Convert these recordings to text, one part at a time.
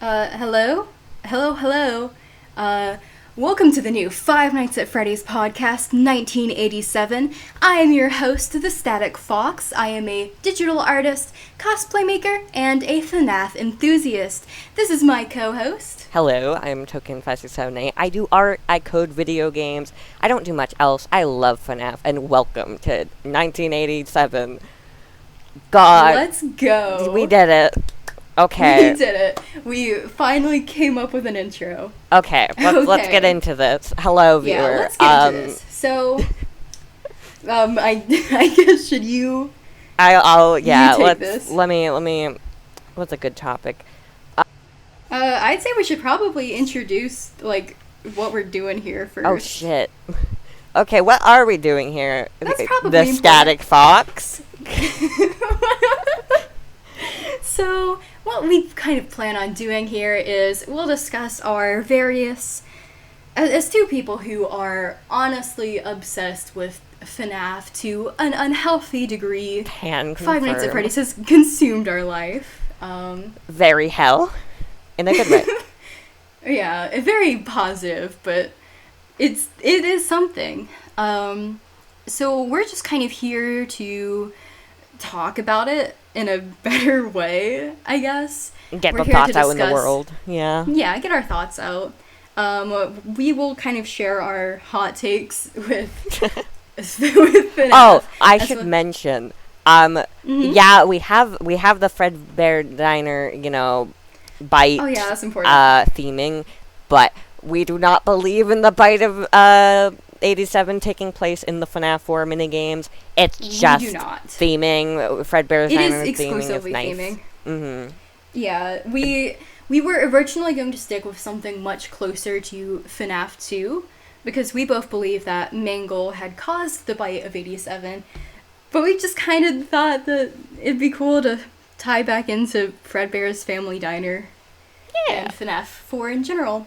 Hello? Hello. Welcome to the new Five Nights at Freddy's podcast, 1987. I am your host, the Static Fox. I am a digital artist, cosplay maker, and a FNAF enthusiast. This is my co-host. Hello, I'm Token 567A. I do art, I code video games. I don't do much else. I love FNAF, and welcome to 1987. God. Let's go. We did it. Okay. We did it. We finally came up with an intro. Okay, let's get into this. Hello, viewer. Yeah, let's get into this. So, I guess should you? Let me. What's a good topic? I'd say we should probably introduce what we're doing here first. Oh shit. Okay, what are we doing here? That's probably the Static Fox. So, what we kind of plan on doing here is we'll discuss our various, as two people who are honestly obsessed with FNAF to an unhealthy degree. Can confirm. Five Nights at Freddy's has consumed our life. Very hell. In a good way. Yeah, very positive, but it is something. So we're just kind of here to talk about it in a better way, I guess. Get the thoughts out in the world. Yeah. Yeah, get our thoughts out. We will kind of share our hot takes with FNAF. Oh, I should mention. Yeah, we have the Fazbear Diner, bite. Oh yeah, that's important. Theming, but we do not believe in the bite of 87 taking place in the FNAF 4 minigames. It's just theming. Fazbear's Diner exclusively theming is nice. Theming. Mm-hmm. Yeah, we were originally going to stick with something much closer to FNAF 2, because we both believe that Mangle had caused the bite of 87, but we just kind of thought that it'd be cool to tie back into Fazbear's Family Diner and FNAF 4 in general.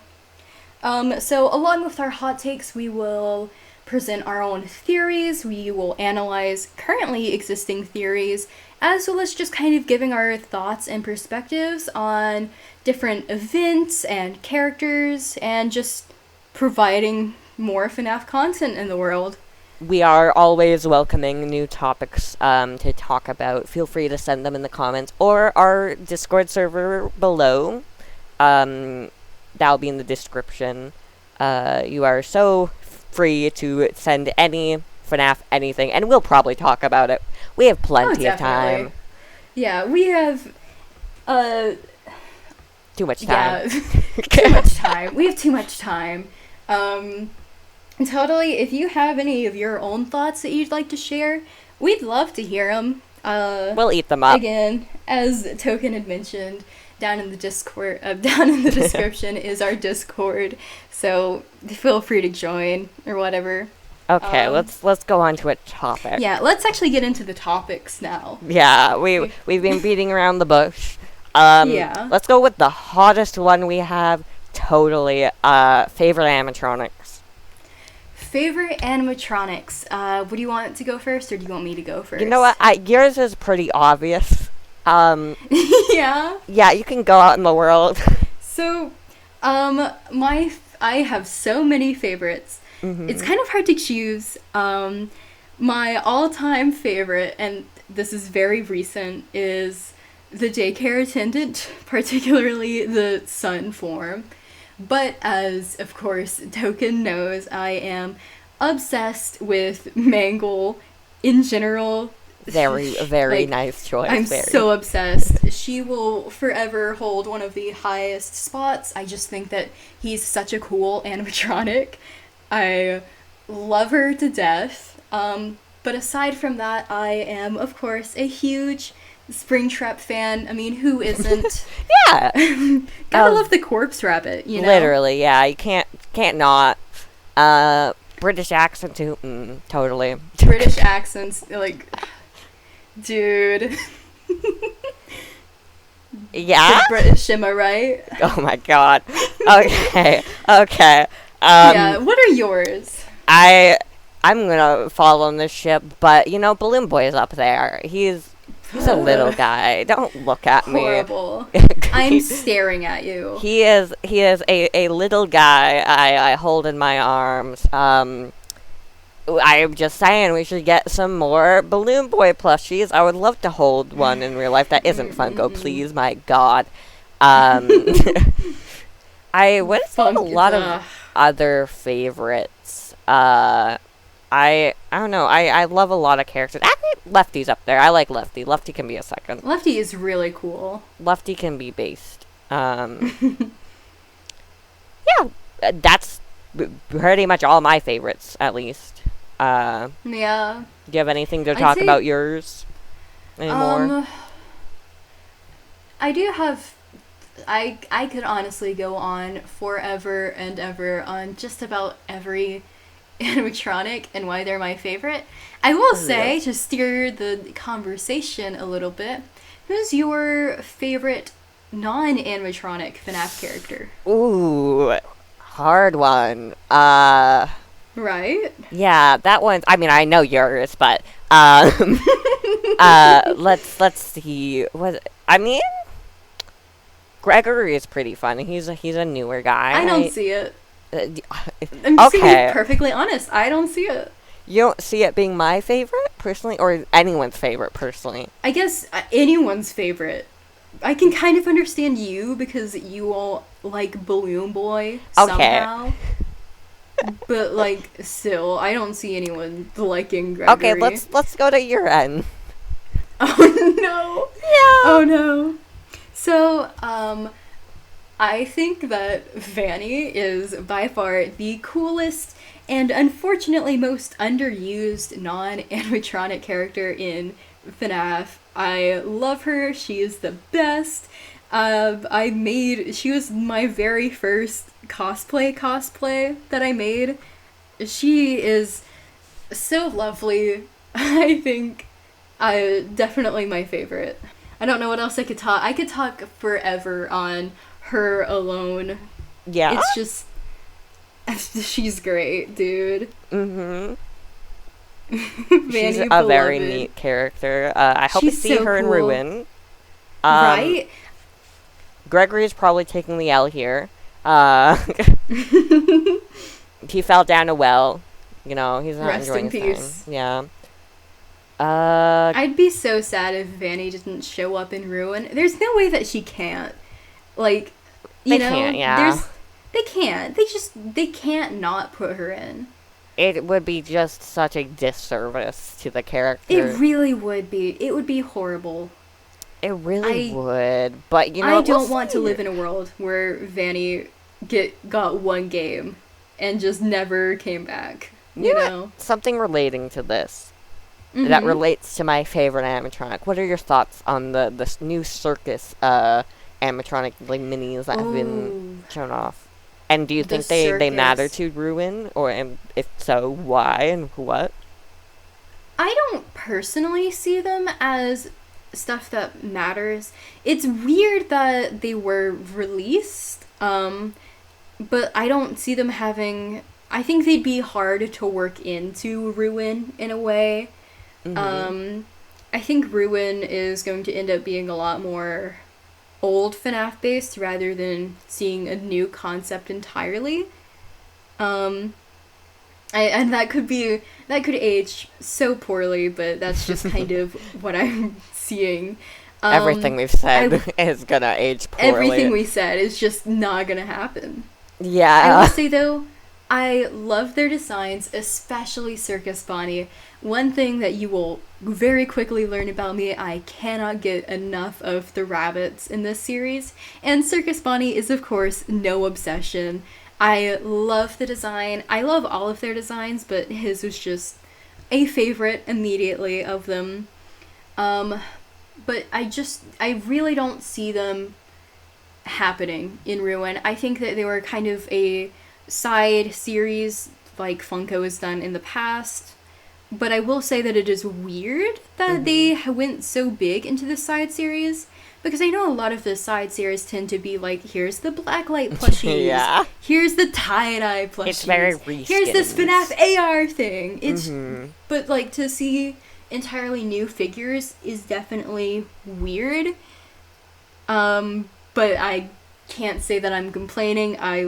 So along with our hot takes, we will present our own theories, we will analyze currently existing theories, as well as just kind of giving our thoughts and perspectives on different events and characters, and just providing more FNAF content in the world. We are always welcoming new topics to talk about. Feel free to send them in the comments or our Discord server below. That'll be in the description. You are so free to send any FNAF anything, and we'll probably talk about it. We have plenty of time. Yeah, we have too much time. Yeah, too much time. We have too much time. Totally, if you have any of your own thoughts that you'd like to share, we'd love to hear them. We'll eat them up. Again, as Token had mentioned, down in the Discord, down in the description is our Discord, so feel free to join or whatever. Okay, let's go on to a topic. Yeah, let's actually get into the topics now. Yeah, we've been beating around the bush. Yeah. Let's go with the hottest one we have. Totally. Favorite animatronics. Favorite animatronics. Would you want to go first, or do you want me to go first? You know what? Yours is pretty obvious. Yeah. Yeah, you can go out in the world. So, I have so many favorites. Mm-hmm. It's kind of hard to choose. My all-time favorite, and this is very recent, is the daycare attendant, particularly the sun form. But as, of course, Token knows, I am obsessed with Mangle in general. Very nice choice. I'm so obsessed. She will forever hold one of the highest spots. I just think that he's such a cool animatronic. I love her to death. But aside from that, I am, of course, a huge Springtrap fan. I mean, who isn't? Yeah. Gotta love the corpse rabbit, you know? Literally, yeah. You can't not. British accent too. Totally. British accents, dude. Yeah? The British, am I right? Oh my god. Okay. Yeah, what are yours? I'm gonna follow on this ship, but Balloon Boy is up there. He's He's a little guy. Don't look at me. Horrible. I'm staring at you. He is a little guy I hold in my arms. I'm just saying we should get some more Balloon Boy plushies. I would love to hold one in real life. That isn't Funko, please, my God. I would say a lot of other favorites. I don't know. I love a lot of characters. Actually, Lefty's up there. I like Lefty. Lefty can be a second. Lefty is really cool. Lefty can be based. Yeah, that's pretty much all my favorites, at least. Yeah. Do you have anything to talk about yours anymore? I do have... I could honestly go on forever and ever on just about every animatronic and why they're my favorite. I will say, to steer the conversation a little bit, who's your favorite non-animatronic FNAF character? Ooh, hard one. Right? Yeah, that one's... I mean, I know yours, but let's see. I mean, Gregory is pretty fun. He's a newer guy. I don't see it. I'm just okay. being perfectly honest. I don't see it. You don't see it being my favorite, personally, or anyone's favorite, personally? I guess anyone's favorite. I can kind of understand you because you all like Balloon Boy somehow. But, like, still, I don't see anyone liking Gregory. Okay, let's go to your end. Oh, no. Yeah. Oh, no. So, I think that Vanny is by far the coolest and unfortunately most underused non-animatronic character in FNAF. I love her. She is the best. She was my very first cosplay that I made. She is so lovely. I think definitely my favorite. I don't know what else I could talk. I could talk forever on her alone. Yeah. It's just... she's great, dude. Mm-hmm. She's a very neat character. I hope to see her in Ruin. Right? Gregory is probably taking the L here. He fell down a well. You know, he's not enjoying his time. Yeah. I'd be so sad if Vanny didn't show up in Ruin. There's no way that she can't. Like, you know, can't, yeah. They can't. They can't not put her in. It would be just such a disservice to the character. It really would be. It would be horrible. It really would. But, you know, I don't want to live in a world where Vanny got one game and just never came back. You know? Something relating to this. Mm-hmm. That relates to my favorite animatronic. What are your thoughts on the new Circus animatronic minis that have been shown off? And do you think they matter to Ruin? Or if so, why and what? I don't personally see them as stuff that matters. It's weird that they were released, but I don't see them having... I think they'd be hard to work into Ruin in a way. Mm-hmm. I think Ruin is going to end up being a lot more old FNAF based rather than seeing a new concept entirely. And that could age so poorly, but that's just kind of what I'm seeing. Everything we've said is gonna age poorly. Everything we said is just not gonna happen. Yeah. I will say though, I love their designs, especially Circus Bonnie. One thing that you will very quickly learn about me, I cannot get enough of the rabbits in this series. And Circus Bonnie is, of course, no obsession. I love the design. I love all of their designs, but his was just a favorite immediately of them. But I really don't see them happening in Ruin. I think that they were kind of a side series like Funko has done in the past, but I will say that it is weird that they went so big into the side series, because I know a lot of the side series tend to be like, here's the blacklight plushies, here's the tie-dye plushies, it's very recent. Here's this FNAF AR thing. It's but like to see entirely new figures is definitely weird. But I can't say that I'm complaining. I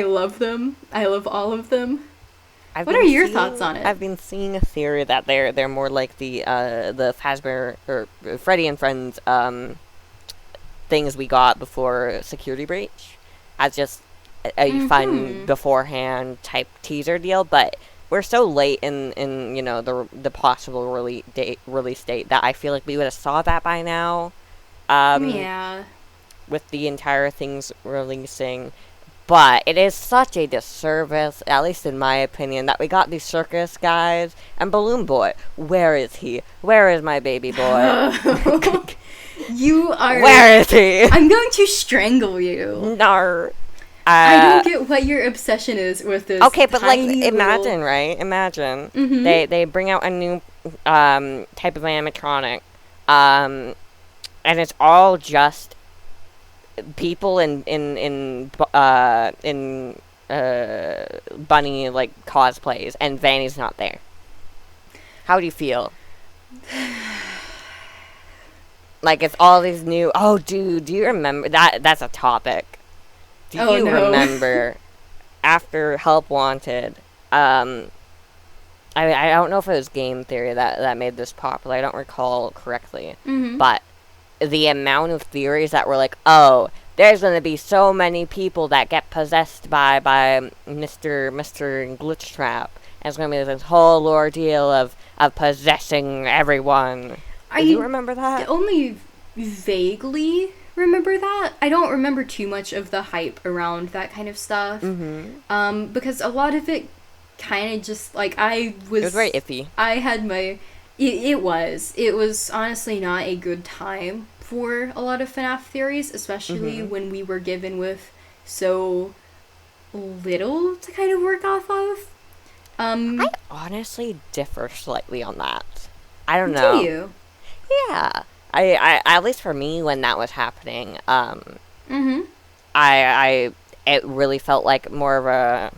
love them. I love all of them. What are your thoughts on it? I've been seeing a theory that they're more like the Fazbear or Freddy and Friends things we got before Security Breach, as just a fun beforehand type teaser deal. But we're so late in the possible release date that I feel like we would have saw that by now. Yeah. With the entire things releasing. But it is such a disservice, at least in my opinion, that we got these circus guys and Balloon Boy. Where is he? Where is my baby boy? You are... Where is he? I'm going to strangle you. No. I don't get what your obsession is with this. Okay, but imagine, right? Imagine. They bring out a new type of animatronic. And it's all just people in bunny like cosplays, and Vanny's not there. How do you feel? Like, it's all these new... Oh, dude, do you remember... That's a topic. Do you remember, after Help Wanted, I don't know if it was Game Theory that made this popular. I don't recall correctly. But the amount of theories that were like, oh, there's going to be so many people that get possessed by Mr. Glitchtrap. And it's going to be this whole ordeal of possessing everyone. Do you remember that? Only vaguely remember that. I don't remember too much of the hype around that kind of stuff. Because a lot of it kind of just, like, it was very iffy. I had my... It was honestly not a good time for a lot of FNAF theories, especially when we were given with so little to kind of work off of. I honestly differ slightly on that. I don't know. Do you? Yeah. I at least for me, when that was happening, it really felt like more of a,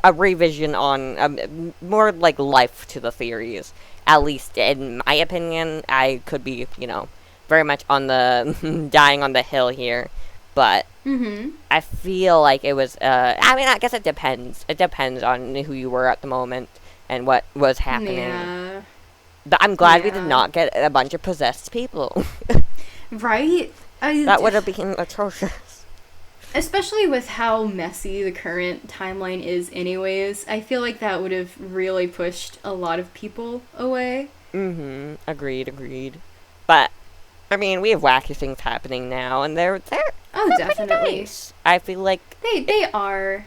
a revision on, more like life to the theories. At least in my opinion. I could be, very much on the dying on the hill here, but I feel like it was, I guess it depends. It depends on who you were at the moment and what was happening. Yeah. But I'm glad we did not get a bunch of possessed people. Right? That would have been atrocious. Especially with how messy the current timeline is anyways, I feel like that would have really pushed a lot of people away. Agreed. But, we have wacky things happening now, and they're definitely. Nice. I feel like... They are.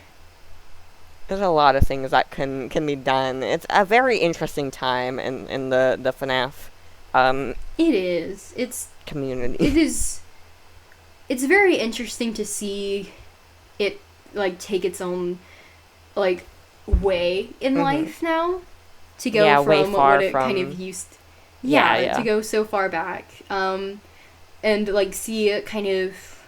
There's a lot of things that can be done. It's a very interesting time in the FNAF it is. It's community. It is. It's very interesting to see it take its own way in life now. To go from what it kind of used. To go so far back. And see it kind of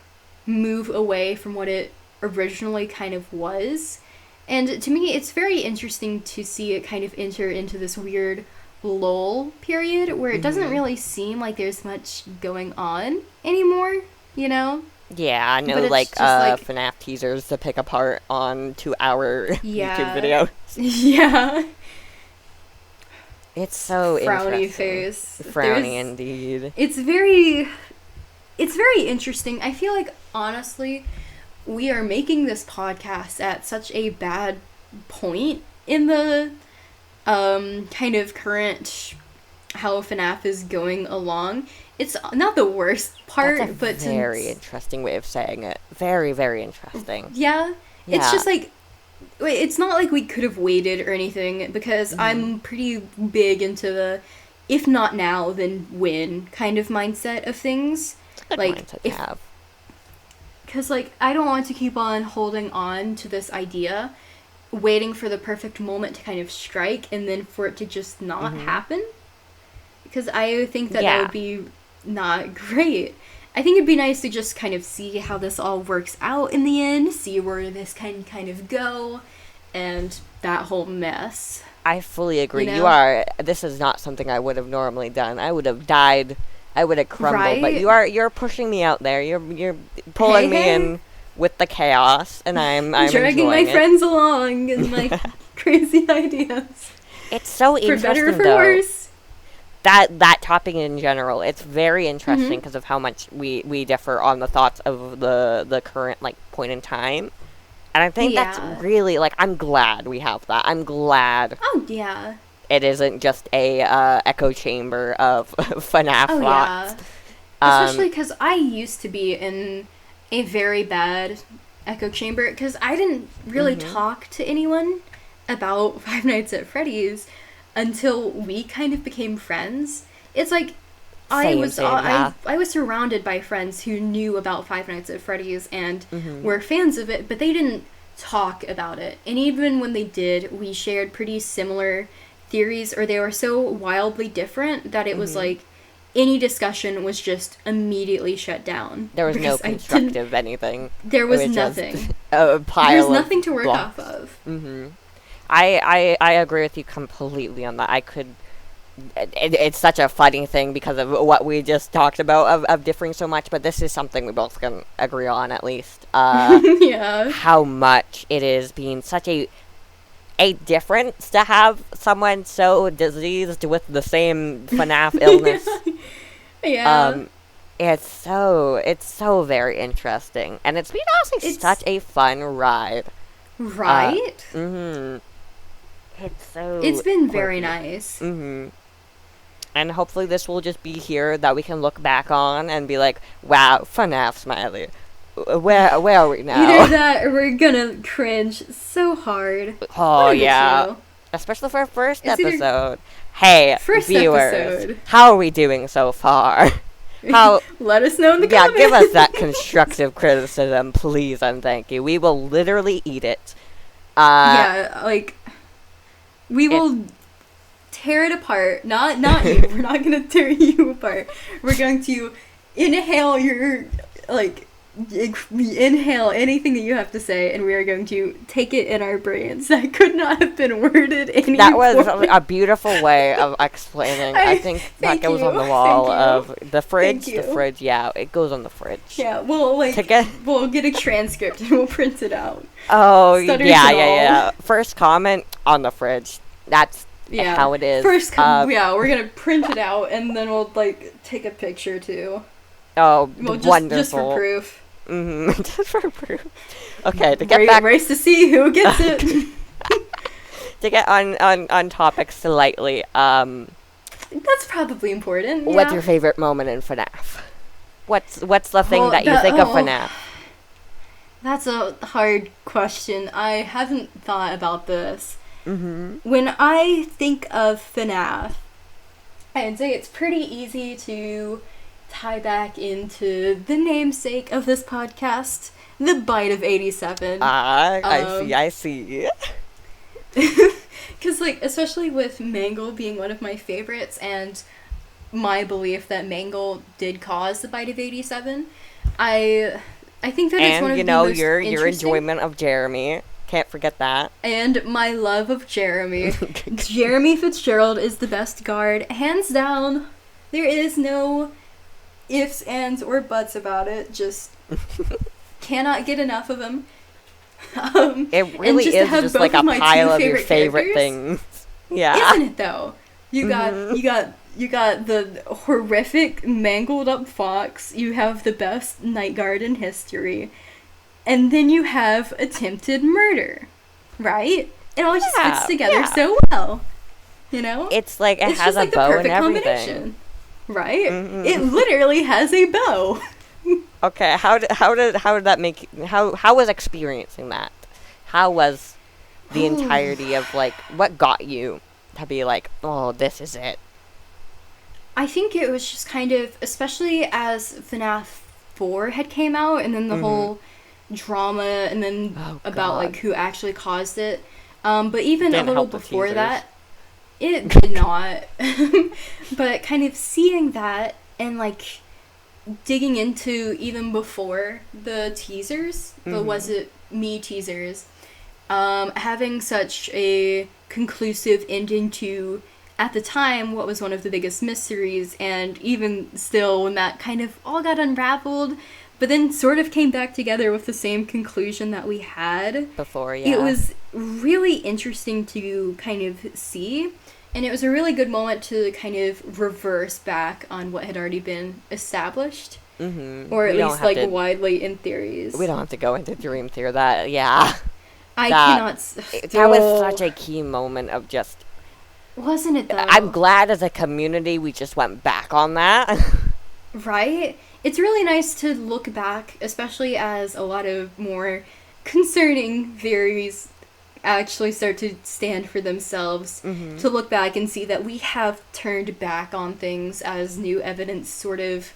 move away from what it originally kind of was. And to me, it's very interesting to see it kind of enter into this weird lull period where it doesn't really seem like there's much going on anymore, Yeah, I know, FNAF teasers to pick apart on 2-hour YouTube videos. Yeah. It's so frowny interesting. Face. Frowny indeed. It's very interesting. I feel like, honestly, we are making this podcast at such a bad point in the kind of current how FNAF is going along. It's not the worst part, but very interesting way of saying it. Very, very interesting. Yeah. It's just it's not like we could have waited or anything, because I'm pretty big into the if not now, then when kind of mindset of things. It's a good mindset to have. Because, I don't want to keep on holding on to this idea, waiting for the perfect moment to kind of strike, and then for it to just not happen. Because I think that would be not great. I think it'd be nice to just kind of see how this all works out in the end, see where this can kind of go, and that whole mess. I fully agree. You know? This is not something I would have normally done. I would have died. I would have crumbled. But Right? you're pushing me out there. You're pulling me in with the chaos, and I'm dragging my enjoying it. friends along and like crazy ideas. It's so For interesting, better or for though. worse. That topic in general, it's very interesting Mhm. because of how much we differ on the thoughts of the current like point in time. And I think that's Yeah. really, like, I'm glad we have that. I'm glad Oh yeah. it isn't just a echo chamber of FNAF Oh plots. yeah. Especially because I used to be in a very bad echo chamber because I didn't really talk to anyone about Five Nights at Freddy's until we kind of became friends. It's like I was surrounded by friends who knew about Five Nights at Freddy's and were fans of it, but they didn't talk about it. And even when they did, we shared pretty similar theories, or they were so wildly different that it was like any discussion was just immediately shut down. There was no constructive anything. There was It was nothing. just a pile There's of nothing to work blocks. off of. I agree with you completely on that. It's such a funny thing because of what we just talked about of differing so much, but this is something we both can agree on at least. Yeah. How much it is being such a difference to have someone so diseased with the same FNAF illness. Yeah. It's so very interesting, and it's been also such a fun ride. Right? It's been very nice. And hopefully this will just be here that we can look back on and be like, wow, FNAF Smiley. Where are we now? Either that or we're gonna cringe so hard. Oh, One of the yeah. two. Especially for our first It's either- episode. Hey, First viewers, episode. how are we doing so far? How? Let us know in the Yeah, comments. give us that constructive criticism, please and thank you. We will literally eat it. Yeah, like we will tear it apart. Not you. We're not gonna tear you apart. We're going to inhale your inhale anything that you have to say, and we are going to take it in our brains. That could not have been worded any That was more. a beautiful way of explaining. I think that goes on the wall of the fridge. The fridge, yeah, it goes on the fridge. Yeah, we'll we'll get a transcript and we'll print it out. Oh, Stutters yeah, and all. yeah. First comment on the fridge. That's how it is. First, we're gonna print it out and then we'll take a picture too. Oh, Well, wonderful. Just for proof. Just for proof. Okay, to get back, race to see who gets it. to get on topic slightly. That's probably important. What's yeah. your favorite moment in FNAF? What's the thing that you think of FNAF? That's a hard question. I haven't thought about this. When I think of FNAF, I'd say it's pretty easy to tie back into the namesake of this podcast, the Bite of 87. I see. Because, especially with Mangle being one of my favorites, and my belief that Mangle did cause the Bite of 87, I think that it's one of the most your interesting... enjoyment of Jeremy. Can't forget that. And my love of Jeremy. Jeremy Fitzgerald is the best guard, hands down. There is no ifs, ands, or buts about it. Just cannot get enough of him. It really is just like a pile of your favorite things. Yeah. Isn't it though? You got the horrific mangled up fox. You have the best night guard in history. And then you have attempted murder. Right? It all just fits together so well. You know? It's like it has a bow and everything. Right? It literally has a bow. Okay, how did that make how was experiencing that? How was the entirety of what got you to be like, oh, this is it? I think it was just kind of, especially as FNAF 4 had came out, and then the whole drama, and then about who actually caused it. But even Didn't a little help the before teasers. that, it did not. But kind of seeing that and digging into even before the teasers, the Was It Me teasers, having such a conclusive ending to, at the time, what was one of the biggest mysteries, and even still, when that kind of all got unraveled, but then sort of came back together with the same conclusion that we had before, yeah. It was really interesting to kind of see, and it was a really good moment to kind of reverse back on what had already been established, or at least, like, widely in theories. We don't have to go into Dream Theory. That That was such a key moment of just... Wasn't it, though? I'm glad as a community we just went back on that. Right? It's really nice to look back, especially as a lot of more concerning theories actually start to stand for themselves, to look back and see that we have turned back on things as new evidence sort of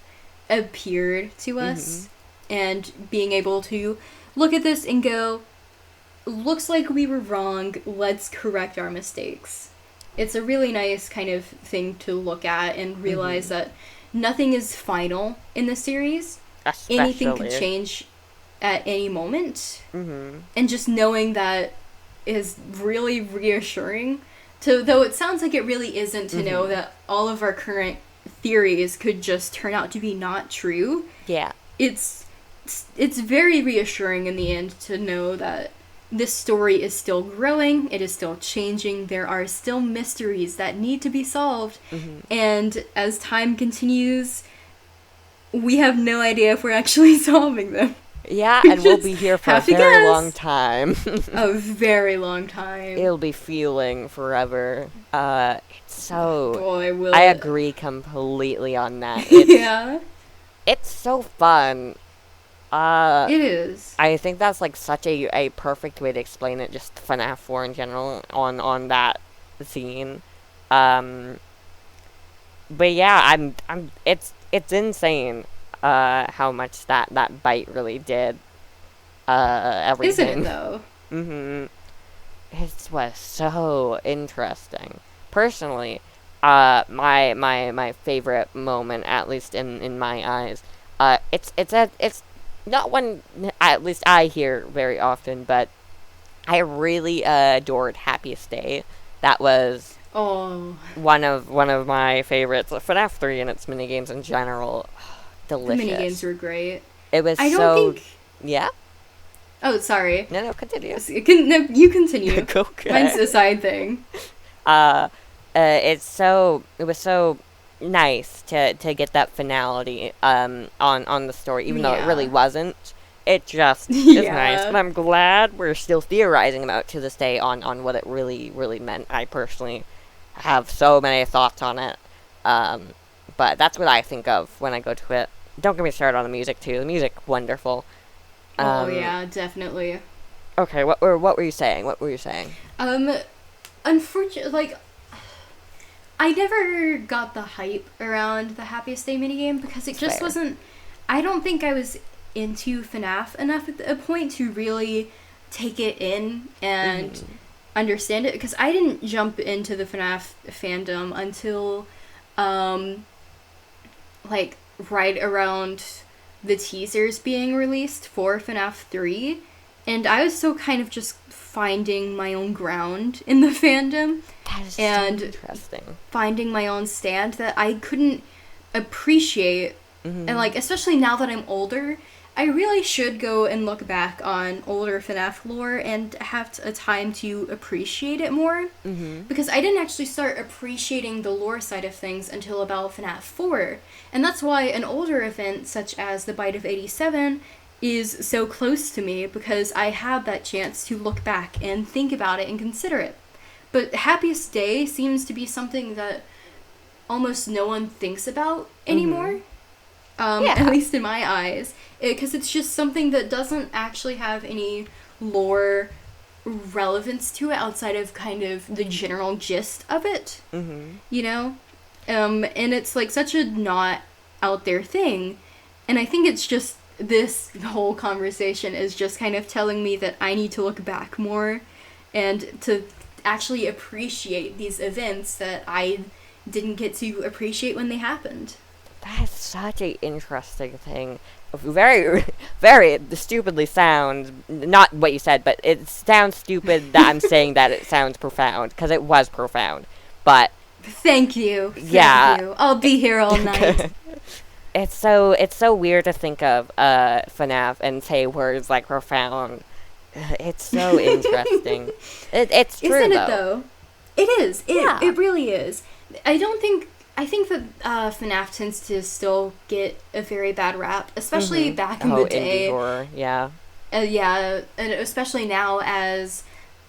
appeared to us, and being able to look at this and go, looks like we were wrong, let's correct our mistakes. It's a really nice kind of thing to look at and realize that nothing is final in the series. Especially. Anything could change at any moment. And just knowing that is really reassuring. Though it sounds like it really isn't, to know that all of our current theories could just turn out to be not true. Yeah. It's very reassuring in the end to know that this story is still growing, it is still changing, there are still mysteries that need to be solved, and as time continues, we have no idea if we're actually solving them. Yeah, and we'll be here for a very long time. A very long time. It'll be feeling forever. It's so... Boy, will I it. agree completely on that. Yeah. It's so fun. It is. I think that's like such a perfect way to explain it, just FNAF 4 in general, on that scene. But yeah, it's insane how much that bite really did everything. Isn't it, though? It was so interesting. Personally, my favorite moment, at least in my eyes, it's not one, at least I hear very often, but I really adored Happiest Day. That was one of my favorites. FNAF 3 and its minigames in general, delicious. The minigames were great. It was Yeah? Oh, sorry. No, continue. No, you continue. Okay. Mine's a side thing. It was so nice to get that finality on the story, even though it really wasn't. It just is nice, but I'm glad we're still theorizing about to this day on what it really meant. I personally have so many thoughts on it, but that's what I think of when I go to it. Don't get me started on the music too. The music, wonderful. Yeah, definitely. Okay, what were you saying? Unfortunately, like, I never got the hype around the Happiest Day minigame because it just wasn't... I don't think I was into FNAF enough at a point to really take it in and understand it, because I didn't jump into the FNAF fandom until, like, right around the teasers being released for FNAF 3, and I was still kind of just finding my own ground in the fandom. That is and so interesting. Finding my own stand that I couldn't appreciate. And, like, especially now that I'm older, I really should go and look back on older FNAF lore and have a time to appreciate it more. Because I didn't actually start appreciating the lore side of things until about FNAF 4. And that's why an older event such as the Bite of 87 is so close to me, because I had that chance to look back and think about it and consider it. But Happiest Day seems to be something that almost no one thinks about anymore. At least in my eyes. Because it's just something that doesn't actually have any lore relevance to it outside of kind of the general gist of it. You know? And it's like such a not out there thing. And I think it's just, this whole conversation is just kind of telling me that I need to look back more and to actually appreciate these events that I didn't get to appreciate when they happened. That's such an interesting thing. very, very stupidly sounds, not what you said, but it sounds stupid that I'm saying that it sounds profound, because it was profound, but... Thank you. Yeah. Thank you. I'll be here all night. It's so weird to think of FNAF and say words like profound. It's so interesting. It's true, Isn't though. it, though? It is. It really is. I think that FNAF tends to still get a very bad rap, especially back in the day. Indie horror, yeah. Yeah, and especially now as,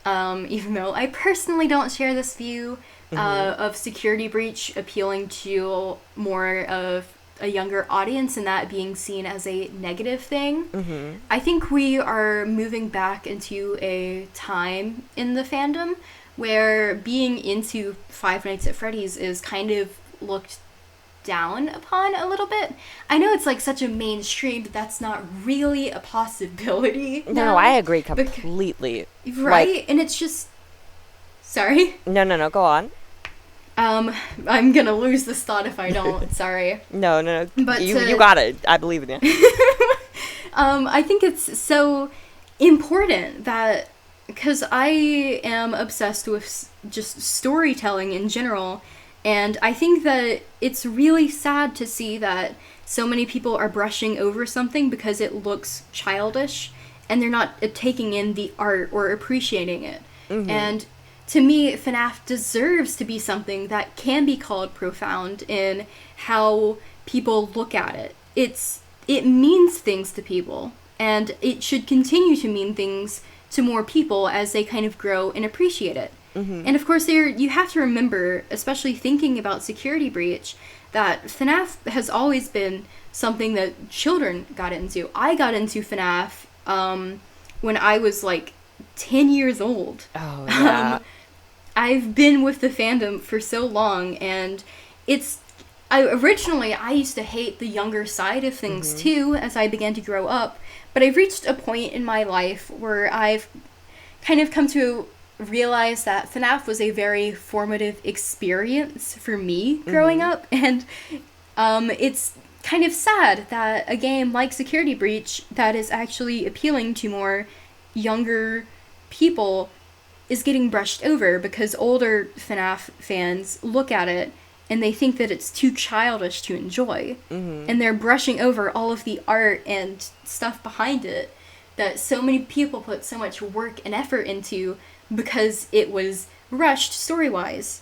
even though I personally don't share this view of Security Breach appealing to more of a younger audience and that being seen as a negative thing. I think we are moving back into a time in the fandom where being into Five Nights at Freddy's is kind of looked down upon a little bit. I know it's like such a mainstream, but that's not really a possibility. No, I agree completely. Right? Like, and it's just... Sorry? No, go on. I'm gonna lose this thought if I don't. Sorry. No. But you got it. I believe in you. I think it's so important that... Because I am obsessed with just storytelling in general, and I think that it's really sad to see that so many people are brushing over something because it looks childish, and they're not taking in the art or appreciating it. And to me, FNAF deserves to be something that can be called profound in how people look at it. It means things to people, and it should continue to mean things to more people as they kind of grow and appreciate it. And of course, you have to remember, especially thinking about Security Breach, that FNAF has always been something that children got into. I got into FNAF when I was like 10 years old. Oh, yeah. I've been with the fandom for so long, and originally I used to hate the younger side of things too as I began to grow up, but I've reached a point in my life where I've kind of come to realize that FNAF was a very formative experience for me growing up, and it's kind of sad that a game like Security Breach that is actually appealing to more younger people is getting brushed over because older FNAF fans look at it and they think that it's too childish to enjoy. And they're brushing over all of the art and stuff behind it that so many people put so much work and effort into because it was rushed story-wise.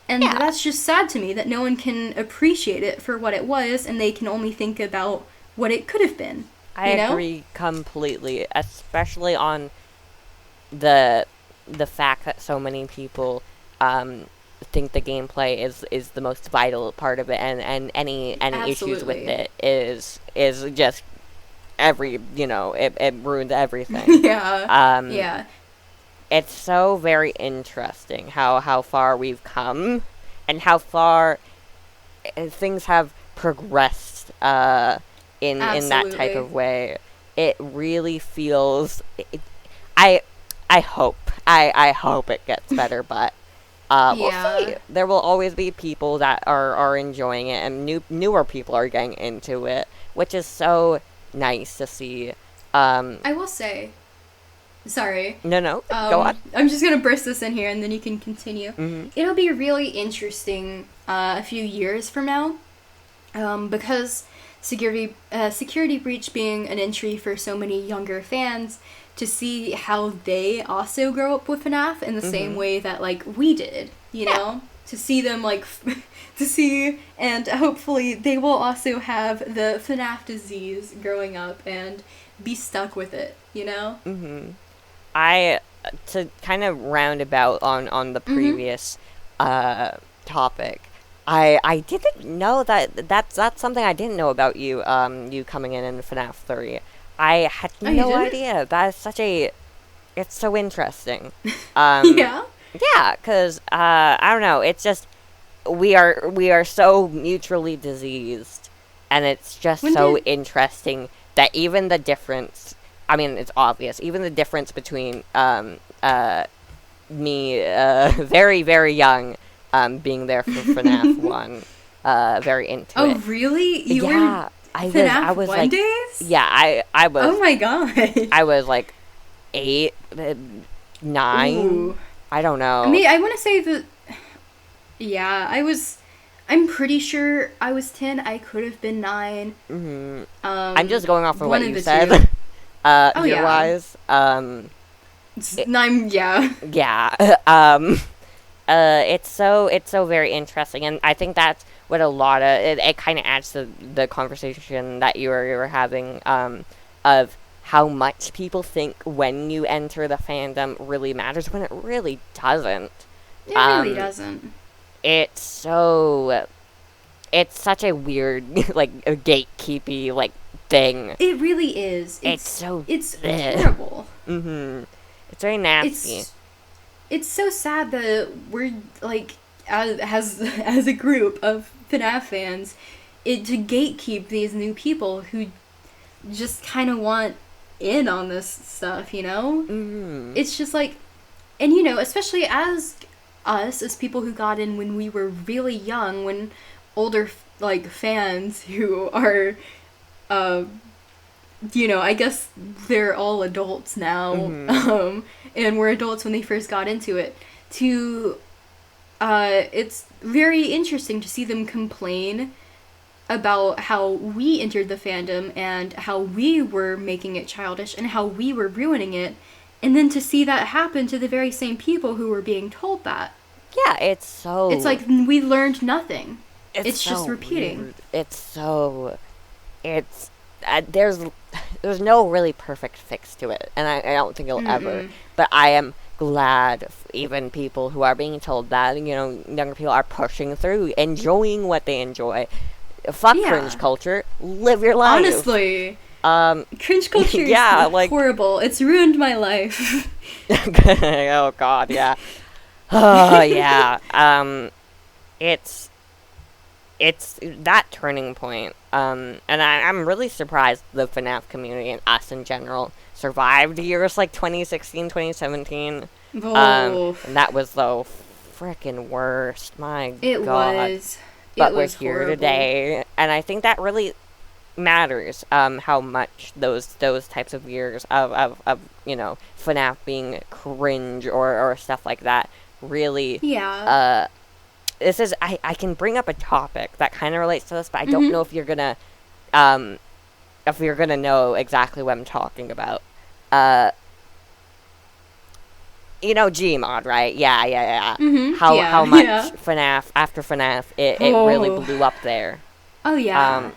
And that's just sad to me that no one can appreciate it for what it was and they can only think about what it could have been. I agree completely, especially on the fact that so many people think the gameplay is the most vital part of it, and any issues with it is just it ruins everything. Yeah. It's so very interesting how far we've come and how far things have progressed in that type of way. It really feels I hope it gets better, but we'll see. There will always be people that are enjoying it, and newer people are getting into it, which is so nice to see. I will say, sorry. No, go on. I'm just gonna burst this in here, and then you can continue. It'll be really interesting a few years from now, because Security Breach being an entry for so many younger fans, to see how they also grow up with FNAF in the same way that, like, we did, you know? To see them, like, and hopefully they will also have the FNAF disease growing up and be stuck with it, you know? To kind of roundabout on the previous topic, I didn't know that's something I didn't know about you, you coming in FNAF 3. I had no idea. That is it's so interesting. Yeah, because I don't know. It's just we are so mutually diseased, and it's just so interesting that even the difference. I mean, it's obvious. Even the difference between me, very very young, being there for FNAF 1, very into it. Oh, really? You were FNAF I was One like, Days? yeah, I was. Oh my god. I was like 8, 9. Ooh. I don't know. I mean, I want to say that. Yeah, I'm pretty sure I was 10. I could have been 9. Mm-hmm. I'm just going off of what you said. Year-wise. Yeah. Yeah. Yeah. It's so very interesting, and I think that's what a lot of it kind of adds to the conversation that you were having of how much people think when you enter the fandom really matters when it really doesn't. It really doesn't. It's such a weird like a gatekeepy like thing. It really is. It's horrible. Mm-hmm. It's very nasty. It's so sad that we're like as a group of FNAF fans to gatekeep these new people who just kind of want in on this stuff, you know? Mm-hmm. It's just like, and you know, especially as us, as people who got in when we were really young, when older, like, fans who are, you know, I guess they're all adults now, mm-hmm. And were adults when they first got into it, it's very interesting to see them complain about how we entered the fandom and how we were making it childish and how we were ruining it, and then to see that happen to the very same people who were being told that. Yeah, it's like we learned nothing. It's so just repeating. Weird. There's no really perfect fix to it, and I don't think it'll ever. But I am glad even people who are being told that, you know, younger people are pushing through, enjoying what they enjoy. Fuck cringe culture. Live your life. Honestly. Cringe culture is horrible. It's ruined my life. Oh god, yeah. Oh yeah. It's that turning point. And I'm really surprised the FNAF community and us in general survived years like 2016, 2017. Oh. And that was the frickin' worst. My God. It was. But we're here today, and I think that really matters. How much those types of years of you know FNAF being cringe or stuff like that really. Yeah. This is I can bring up a topic that kind of relates to this, but I don't know if you're gonna know exactly what I'm talking about. You know GMOD, right? Yeah. Mm-hmm. How much FNAF, after FNAF, it really blew up there. Oh, yeah.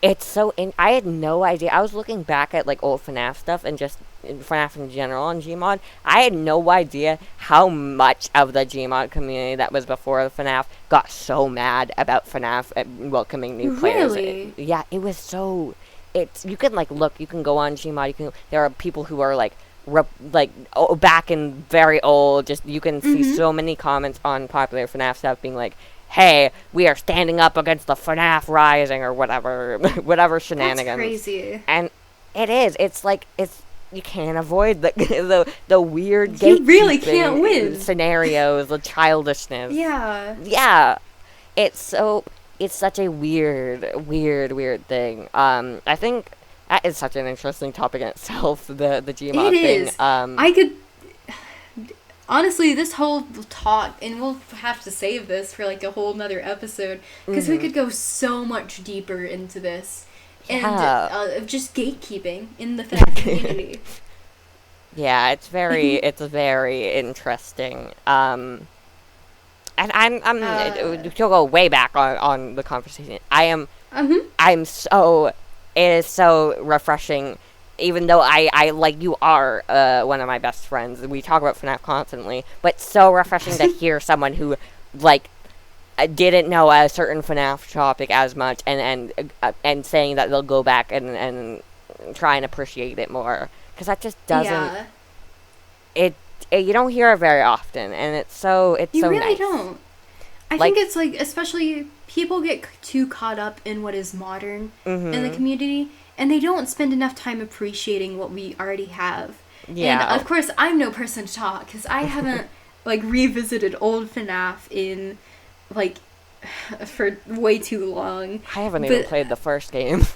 It's so... I had no idea. I was looking back at, like, old FNAF stuff and just FNAF in general on GMOD. I had no idea how much of the GMOD community that was before the FNAF got so mad about FNAF welcoming new players. Really? Yeah, it was so... You can, like, look. You can go on GMOD. There are people who are, like... back in very old, just you can see so many comments on popular FNAF stuff being like, hey, we are standing up against the FNAF rising or whatever shenanigans. That's crazy. And it is. It's like you can't avoid the weird you really can't win scenarios, the childishness. Yeah. Yeah. It's such a weird thing. I think that is such an interesting topic in itself, the GMOD thing. It is. I could... Honestly, this whole talk, and we'll have to save this for, like, a whole nother episode, because we could go so much deeper into this. And just gatekeeping in the FNAF community. Yeah, it's very interesting. And I'm to go way back on the conversation. I'm so... It is so refreshing, even though I like you are one of my best friends. We talk about FNAF constantly, but so refreshing to hear someone who like didn't know a certain FNAF topic as much and saying that they'll go back and try and appreciate it more, because that just doesn't. Yeah. You don't hear it very often, and it's so nice. You really don't. I think it's like, especially people get too caught up in what is modern in the community, and they don't spend enough time appreciating what we already have. Yeah. And of course, I'm no person to talk, because I haven't like revisited old FNAF in like for way too long. I haven't even played the first game.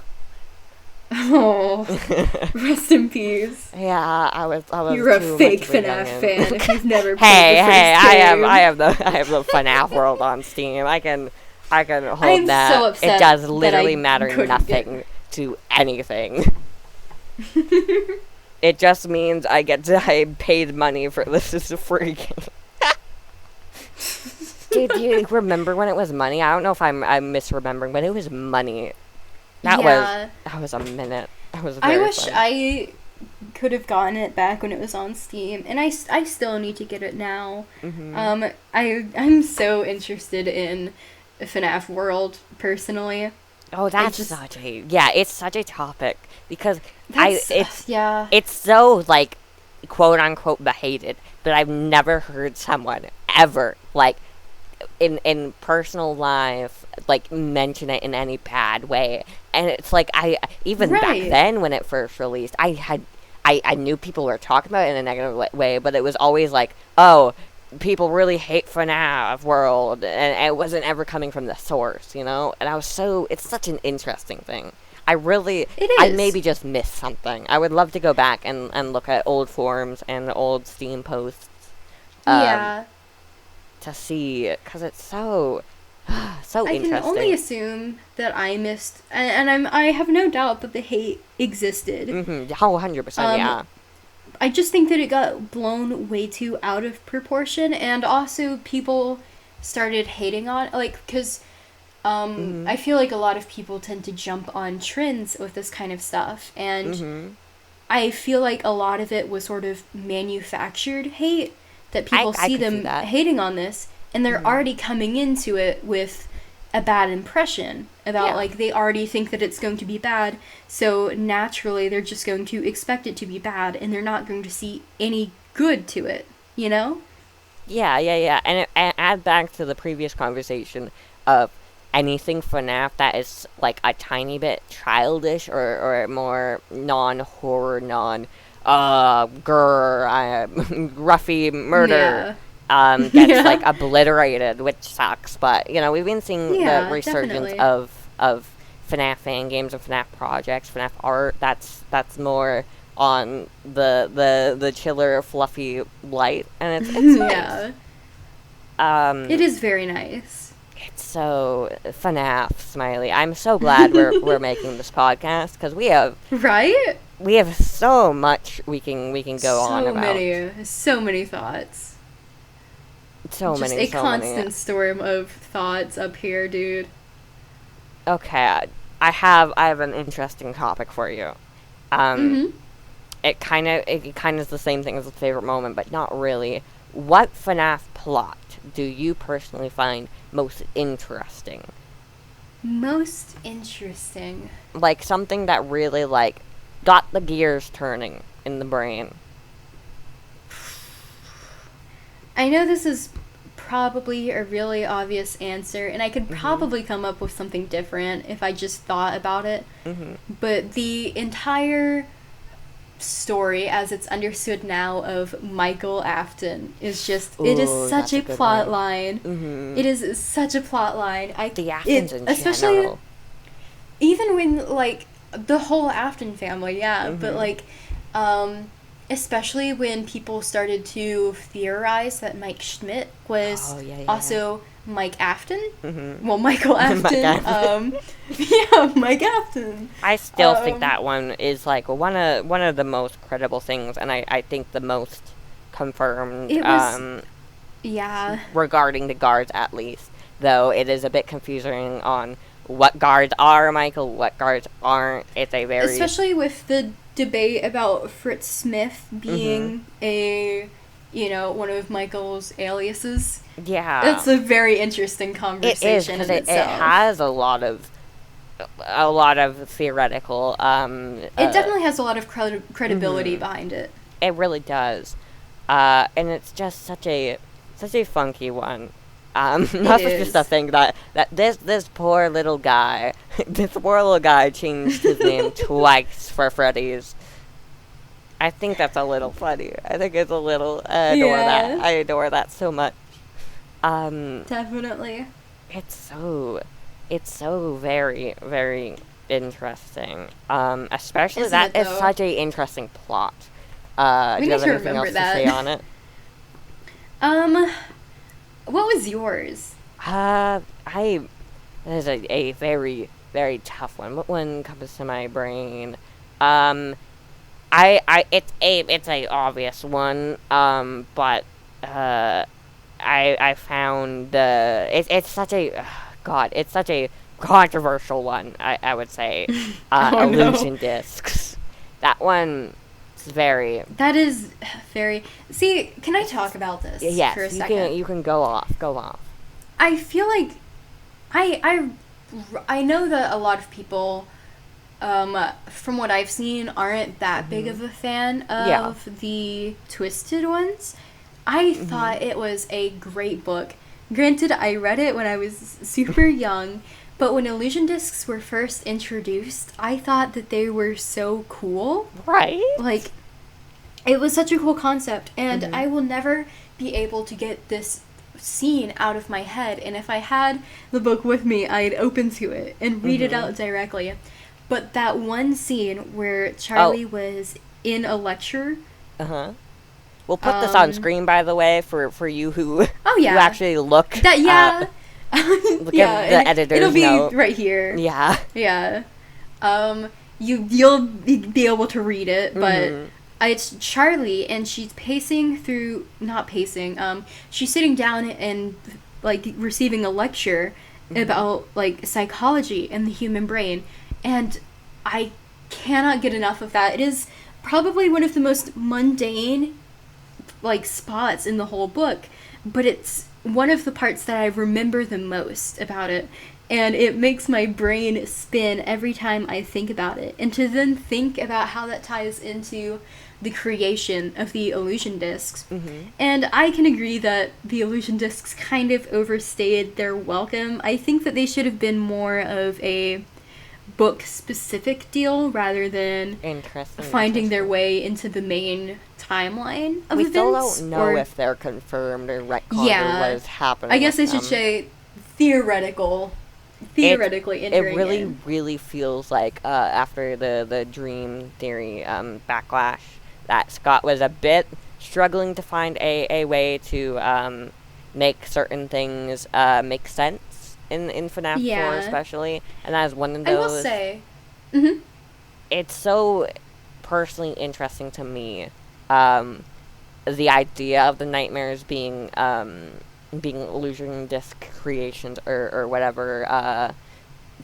Oh, rest in peace. Yeah, I was. You're a fake FNAF fan if you've never played the first game. I have the FNAF World on Steam. I can hold I'm that. so upset it does that literally I matter nothing to anything. It just means I paid money for this as a free game. Dude, do you remember when it was money? I don't know if I'm misremembering, but it was money. That was a minute. That was very I wish fun. I could have gotten it back when it was on Steam, and I still need to get it now. Mm-hmm. I'm so interested in FNAF World, personally. Oh, that's it's such a topic, because yeah. It's so, like, quote unquote hated, but I've never heard someone ever, like, in personal life, like, mention it in any bad way. And it's like, back then when it first released, I knew people were talking about it in a negative way, but it was always like, oh, people really hate FNAF World, and it wasn't ever coming from the source, you know? And it's such an interesting thing. I maybe just missed something. I would love to go back and look at old forums and old Steam posts. Yeah. To see, because it's so interesting. I can only assume that I missed, and I have no doubt that the hate existed. Mm-hmm. Oh, 100%, yeah. I just think that it got blown way too out of proportion, and also people started hating on, like, because I feel like a lot of people tend to jump on trends with this kind of stuff, and I feel like a lot of it was sort of manufactured hate, that people see them hating on this, and they're already coming into it with a bad impression about, like, they already think that it's going to be bad, so naturally they're just going to expect it to be bad, and they're not going to see any good to it, you know? Yeah, and add back to the previous conversation of anything FNAF that is, like, a tiny bit childish or more non-horror, gruffy murder gets like obliterated, which sucks. But you know, we've been seeing the resurgence of FNAF fan games and FNAF projects, FNAF art. That's more on the chiller, fluffy light, and it's nice. It is very nice. It's so FNAF, Smiley. I'm so glad we're making this podcast, because we have so much we can go on about. So many thoughts. Just a constant storm of thoughts up here, dude. Okay, I have an interesting topic for you. It kind of is the same thing as the favorite moment, but not really. What FNAF plot do you personally find most interesting? Most interesting? Like, something that really, like, got the gears turning in the brain. I know this is probably a really obvious answer, and I could probably come up with something different if I just thought about it. But the entire story, as it's understood now, of Michael Afton is just, it is such a plot line. It is such a plot line. The Aftons in especially general. Even when, like, the whole Afton family, but, like, especially when people started to theorize that Mike Schmidt was also Mike Afton. Well, Michael Afton. Mike Afton. I still think that one is, like, one of the most credible things, and I think the most confirmed. It was, regarding the guards, at least. Though it is a bit confusing on what guards are Michael, what guards aren't. It's a very... Especially with the debate about Fritz Smith being one of Michael's aliases. Yeah. That's a very interesting conversation in itself. It has a lot of theoretical... it definitely has a lot of credibility behind it. It really does. And it's just such a funky one. That's just a thing that this poor little guy changed his name twice for Freddy's. I think that's a little funny. I think it's a little, I adore that. I adore that so much. Definitely. it's so very, very interesting. Especially Isn't that it, is though? such a interesting plot. We Do you need have to anything remember else that. to say on it? What was yours? That is a very, very tough one. What one comes to my brain? It's a obvious one. But I found it's such a God. It's such a controversial one. I would say, Oh, no. illusion discs. That one is very. That is very. See, can I talk about this Yes, for a second? you can go off. I feel like I know that a lot of people, from what I've seen, aren't that big of a fan of the twisted ones. I thought it was a great book. Granted, I read it when I was super young, but when illusion discs were first introduced, I thought that they were so cool. Right. Like, it was such a cool concept, and I will never be able to get this scene out of my head. And if I had the book with me, I'd open to it and read it out directly. But that one scene where Charlie was in a lecture. We'll put this on screen, by the way, for you who who actually look. That look at the editor's it'll be note. right here. Yeah. Yeah. You'll be able to read it, but it's Charlie, and she's not pacing. She's sitting down and like receiving a lecture about like psychology and the human brain, and I cannot get enough of that. It is probably one of the most mundane like spots in the whole book, but it's one of the parts that I remember the most about it, and it makes my brain spin every time I think about it. And to then think about how that ties into the creation of the illusion discs. And I can agree that the illusion discs kind of overstayed their welcome. I think that they should have been more of a book-specific deal rather than finding their way into the main timeline of we events. Still don't know if they're confirmed or retconned or what is happening. I guess I should say theoretically entering It really, in. really feels like after the Dream Theory backlash that Scott was a bit struggling to find a way to make certain things make sense in FNAF 4 especially, and that is one of those. I will say, it's so personally interesting to me, the idea of the nightmares being illusion disc creations or whatever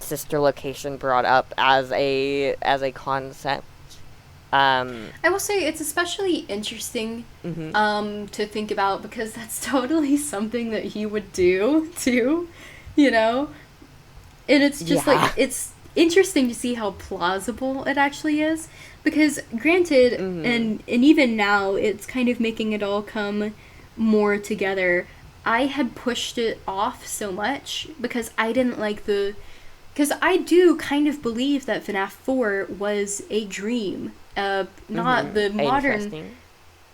Sister Location brought up as a concept. I will say it's especially interesting to think about because that's totally something that he would do too, you know? And it's just like, it's interesting to see how plausible it actually is, because granted, and even now it's kind of making it all come more together. I had pushed it off so much because I didn't like because I do kind of believe that FNAF 4 was a dream. Not the modern,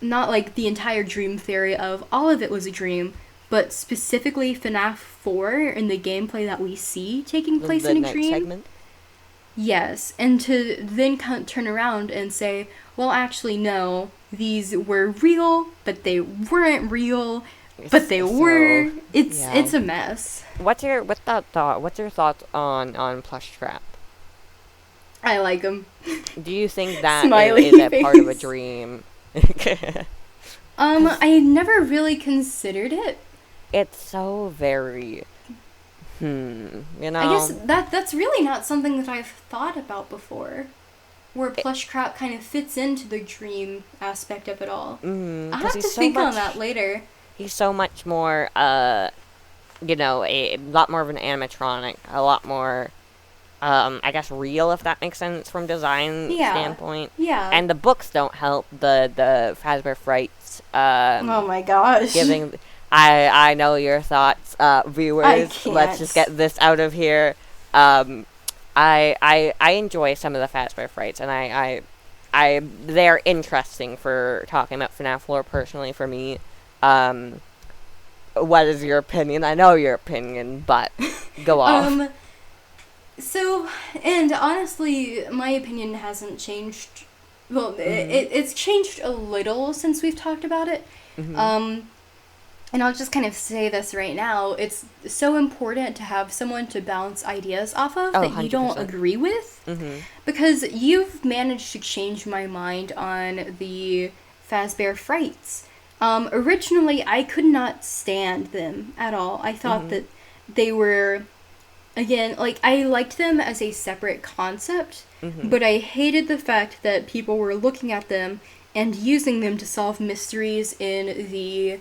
not like the entire dream theory of all of it was a dream, but specifically FNAF 4 and the gameplay that we see taking place in a dream. Segment? Yes, and to then turn around and say, well, actually, no, these were real, but they weren't real, but they were. It's a mess. What's your thoughts on Plushtrap? I like him. Do you think that Smiley is a part of a dream? I never really considered it. It's so very, you know. I guess that's really not something that I've thought about before, where Plushtrap kind of fits into the dream aspect of it all. I'll have to think on that later. He's so much more, a lot more of an animatronic, a lot more, I guess, real, if that makes sense from design standpoint. Yeah. And the books don't help. The Fazbear Frights. Oh my gosh. I know your thoughts, viewers. I can't. Let's just get this out of here. I enjoy some of the Fazbear Frights, and they're interesting for talking about FNAF lore personally for me. what is your opinion? I know your opinion, but go off. So, and honestly, my opinion hasn't changed. Well, it's changed a little since we've talked about it. And I'll just kind of say this right now. It's so important to have someone to bounce ideas off of that 100%. you don't agree with. Because you've managed to change my mind on the Fazbear Frights. Originally, I could not stand them at all. I thought that they were, again, like, I liked them as a separate concept, but I hated the fact that people were looking at them and using them to solve mysteries in the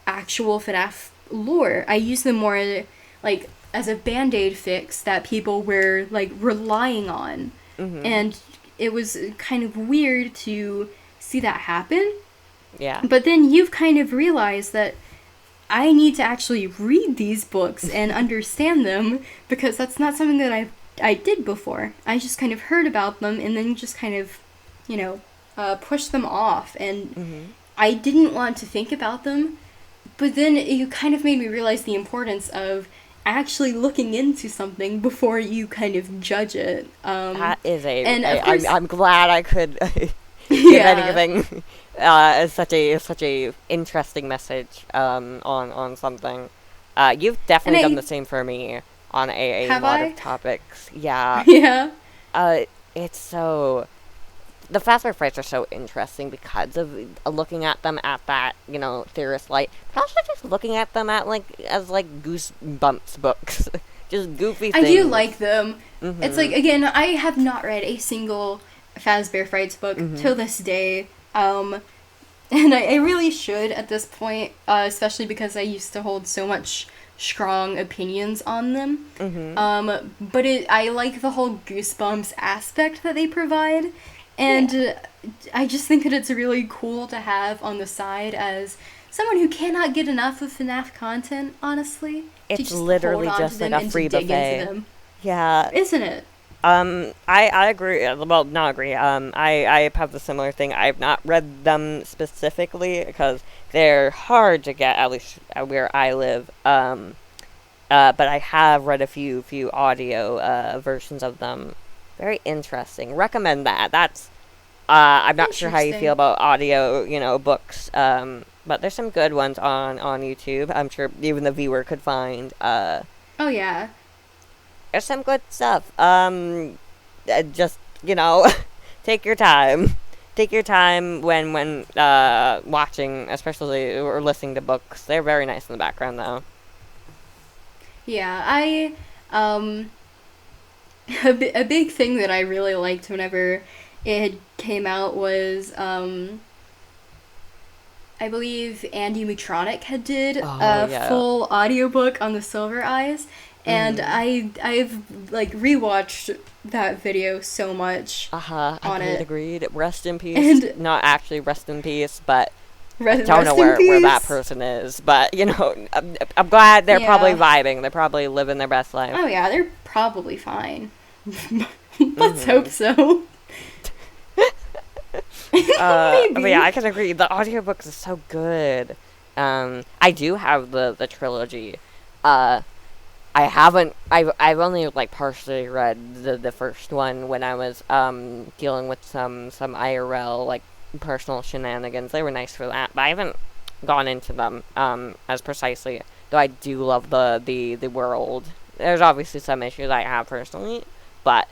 actual FNAF lore. I use them more, like, as a band-aid fix that people were, like, relying on. And it was kind of weird to see that happen. Yeah. But then you've kind of realized that I need to actually read these books and understand them, because that's not something that I did before. I just kind of heard about them and then just kind of, pushed them off. And I didn't want to think about them. But then you kind of made me realize the importance of actually looking into something before you kind of judge it. That is course, I'm glad I could give anything such a interesting message on something. You've definitely done the same for me on a lot of topics. Yeah. Yeah. It's so... The Fazbear Frights are so interesting because of looking at them at that, theorist light. But also just looking at them as Goosebumps books. Just goofy things. I do like them. It's like, again, I have not read a single Fazbear Frights book till this day. And I really should at this point, especially because I used to hold so much strong opinions on them. But I like the whole Goosebumps aspect that they provide. And I just think that it's really cool to have on the side as someone who cannot get enough of FNAF content, honestly. It's literally just like a free buffet. Yeah. Isn't it? I agree. Well, not agree. I have the similar thing. I've not read them specifically because they're hard to get, at least where I live. But I have read a few audio versions of them. Very interesting. Recommend that. That's I'm not sure how you feel about audio, books. But there's some good ones on YouTube. I'm sure even the viewer could find. Oh yeah. There's some good stuff. Just take your time. Take your time when watching, especially or listening to books. They're very nice in the background, though. Yeah, a big thing that I really liked whenever it came out was, I believe Andiematronics had did a full audiobook on the Silver Eyes, and I've rewatched that video so much Agreed. Rest in peace. And not actually rest in peace, but I don't know where that person is. But, I'm glad they're probably vibing. They're probably living their best life. Oh, yeah, they're probably fine. Let's hope so. But yeah, I can agree. The audiobooks is so good. I do have the trilogy. I've only partially read the first one when I was dealing with some IRL personal shenanigans. They were nice for that, but I haven't gone into them as precisely. Though I do love the world. There's obviously some issues I have personally, but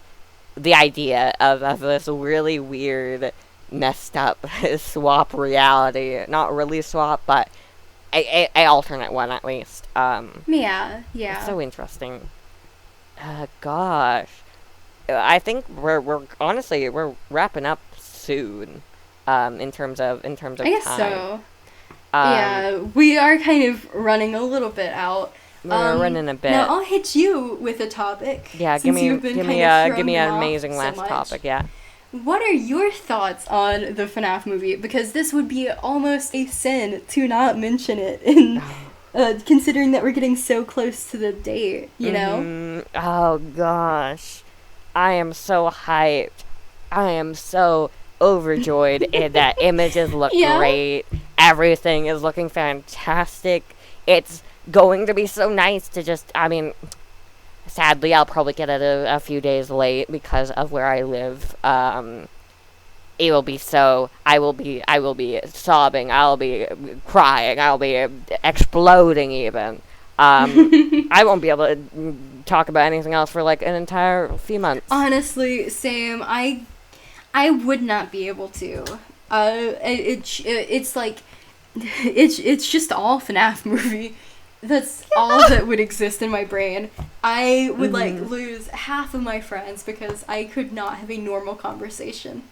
the idea of this really weird, messed up swap reality, not really swap, but a alternate one at least. Yeah. It's so interesting. Gosh, I think we're honestly wrapping up soon. In terms of I guess time. So. Yeah, we are kind of running a little bit out. We're running a bit. Now I'll hit you with a topic. Yeah, give me an amazing last topic. Yeah. What are your thoughts on the FNAF movie? Because this would be almost a sin to not mention it, in considering that we're getting so close to the date. You know? Oh gosh, I am so hyped. I am so overjoyed. That images look great. Everything is looking fantastic. it's going to be so nice to just, I mean, sadly, I'll probably get it a few days late because of where I live. It will be so, I will be sobbing, I'll be crying, I'll be exploding even. I won't be able to talk about anything else for like an entire few months. Honestly, same. I would not be able to. It's like, it's just all FNAF movie. That's all that would exist in my brain. I would lose half of my friends because I could not have a normal conversation.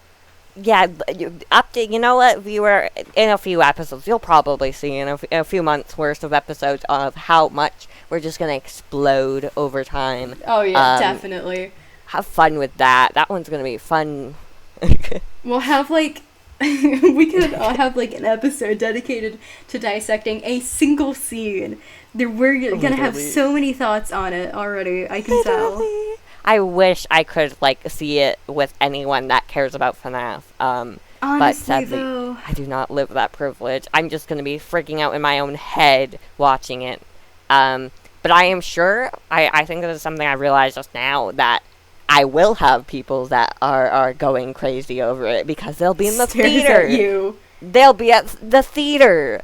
Yeah, update. You know what, viewer? In a few episodes, you'll probably see in a few months worth of episodes of how much we're just gonna explode over time. Oh yeah, definitely. Have fun with that. That one's gonna be fun. We'll have like we could have like an episode dedicated to dissecting a single scene. We're gonna have so many thoughts on it already. I can tell. I wish I could like see it with anyone that cares about FNAF. Honestly, but sadly, though, I do not live that privilege. I'm just gonna be freaking out in my own head watching it. But I am sure. I think this is something I realized just now, that I will have people that are going crazy over it because they'll be in the theater. At you. They'll be at the theater.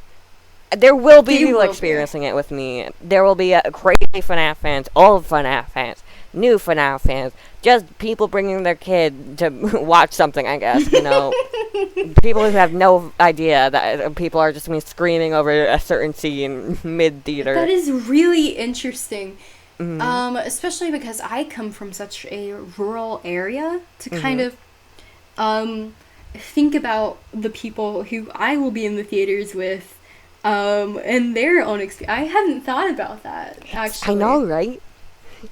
There will be people experiencing it with me. There will be crazy FNAF fans, old FNAF fans, new FNAF fans, just people bringing their kid to watch something, I guess, you know. People who have no idea that people are just going to be screaming over a certain scene mid-theater. That is really interesting. Especially because I come from such a rural area to kind of think about the people who I will be in the theaters with and their own experience. I hadn't thought about that, actually. I know, right?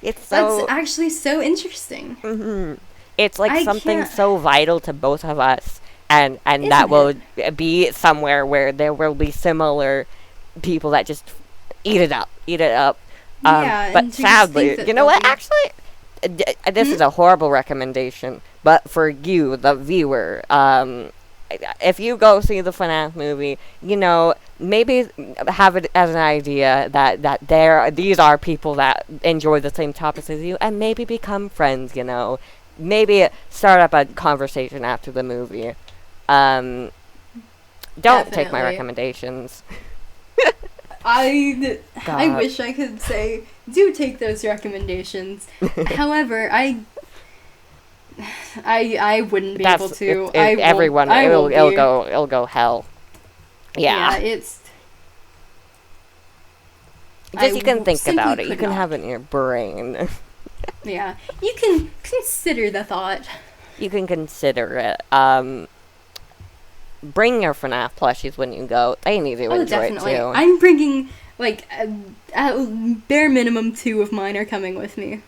That's actually so interesting. It's like something so vital to both of us, and that will be somewhere where there will be similar people that just eat it up. But sadly, you know what? Actually, this is a horrible recommendation, but for you, the viewer, if you go see the FNAF movie, you know, maybe have it as an idea that these are people that enjoy the same topics as you, and maybe become friends, you know. Maybe start up a conversation after the movie. Don't take my recommendations. I wish I could say, do take those recommendations. However, I wouldn't be able to. It'll go hell. Yeah, it's. Just you can think about it. You can have it in your brain. Yeah, you can consider the thought. You can consider it. Bring your FNAF plushies when you go. They need to enjoy definitely. it too. I'm bringing, like, bare minimum 2 of mine are coming with me.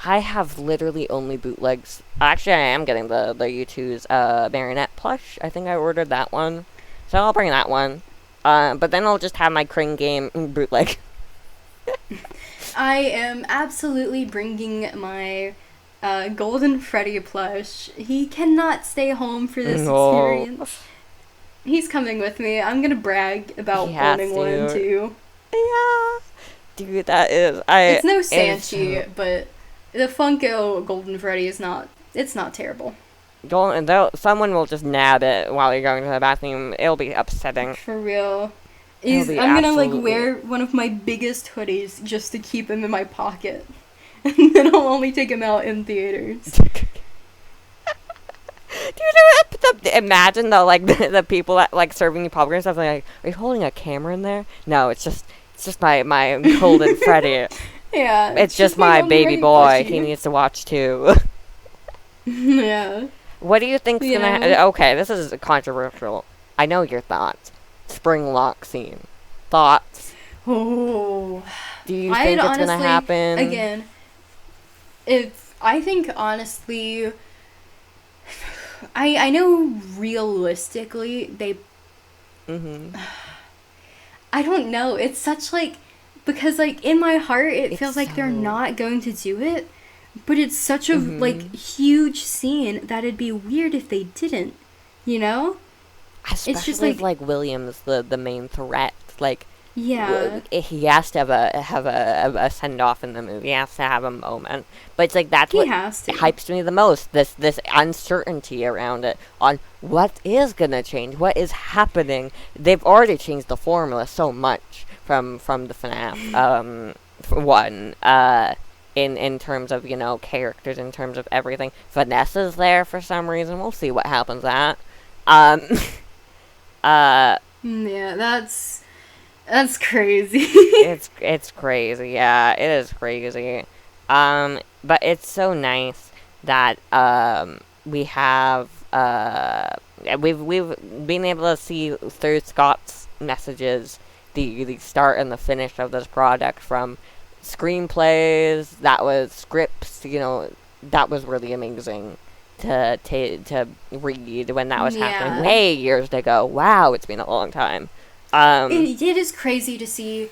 I have literally only bootlegs. Actually, I am getting the U2's Marionette plush. I think I ordered that one. So I'll bring that one. But then I'll just have my Cring game bootleg. I am absolutely bringing my Golden Freddy plush. He cannot stay home for this experience. He's coming with me. I'm gonna brag about owning one too. Yeah, dude, that is. It's no Sanchi, but the Funko Golden Freddy is not. It's not terrible. Someone will just nab it while you're going to the bathroom. It'll be upsetting. For real. I'm gonna wear one of my biggest hoodies just to keep him in my pocket, and then I'll only take him out in theaters. Dude, imagine the people that like serving you popcorn and stuff. Like, are you holding a camera in there? No, it's just my Golden Freddy. Yeah, it's just my baby boy. He needs to watch too. Yeah. What do you think's gonna? Okay, this is controversial. I know your thoughts. Springlock scene. Thoughts? Oh. Do you think it's gonna happen? Again, I think honestly, I know realistically they. I don't know. It's such because in my heart it feels like they're not going to do it, but it's such a huge scene that it'd be weird if they didn't. You know. Especially it's just William's the main threat. Yeah. He has to have a send off in the movie. He has to have a moment. But it's like that's He what has to. hypes me the most. This uncertainty around it on what is gonna change, what is happening. They've already changed the formula so much from the FNAF one. In terms of, characters, in terms of everything. Vanessa's there for some reason. We'll see what happens at. Yeah, that's crazy. It's crazy, yeah, it is crazy. But it's so nice that we have we've been able to see through Scott's messages the start and the finish of this project, from screenplays, that was scripts, that was really amazing to read when that was happening way years ago. Wow, it's been a long time. It is crazy to see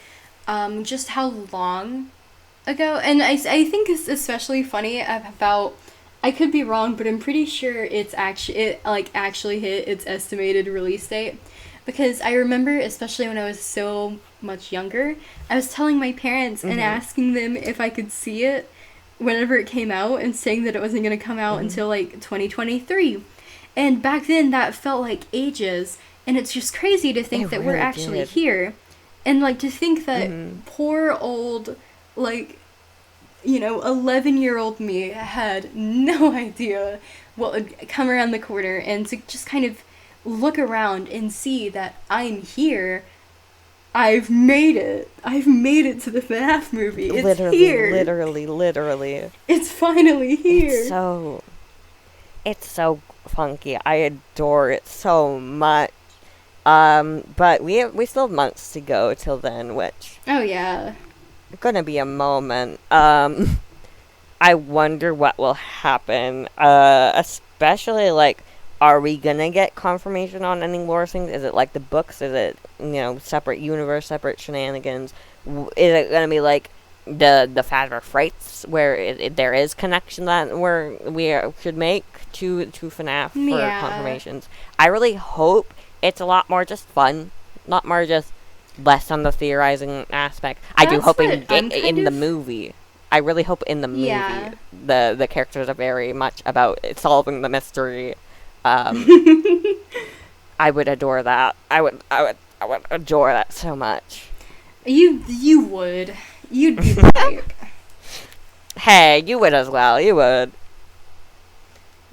just how long ago, and I think it's especially funny about, I could be wrong, but I'm pretty sure it actually hit its estimated release date, because I remember, especially when I was so much younger, I was telling my parents and asking them if I could see it whenever it came out, and saying that it wasn't going to come out until like 2023. And back then that felt like ages, and it's just crazy to think that we're actually here, and like to think that poor old 11-year-old me had no idea what would come around the corner, and to just kind of look around and see that I'm here. I've made it. I've made it to the FNAF movie. It's here. Literally. It's finally here. It's so funky. I adore it so much. But we still have months to go till then, which... Oh, yeah. Gonna be a moment. I wonder what will happen. Especially, are we gonna get confirmation on any more things? Is it like the books? Is it, separate universe, separate shenanigans? Is it gonna be like the Fazbear Frights, where there is connection that we should make to FNAF for confirmations? I really hope it's a lot more just fun, not more just less on the theorizing aspect. I do hope in the movie. I really hope in the movie the characters are very much about solving the mystery. I would adore that. I would adore that so much. You would. You'd be right. Hey, you would as well. You would.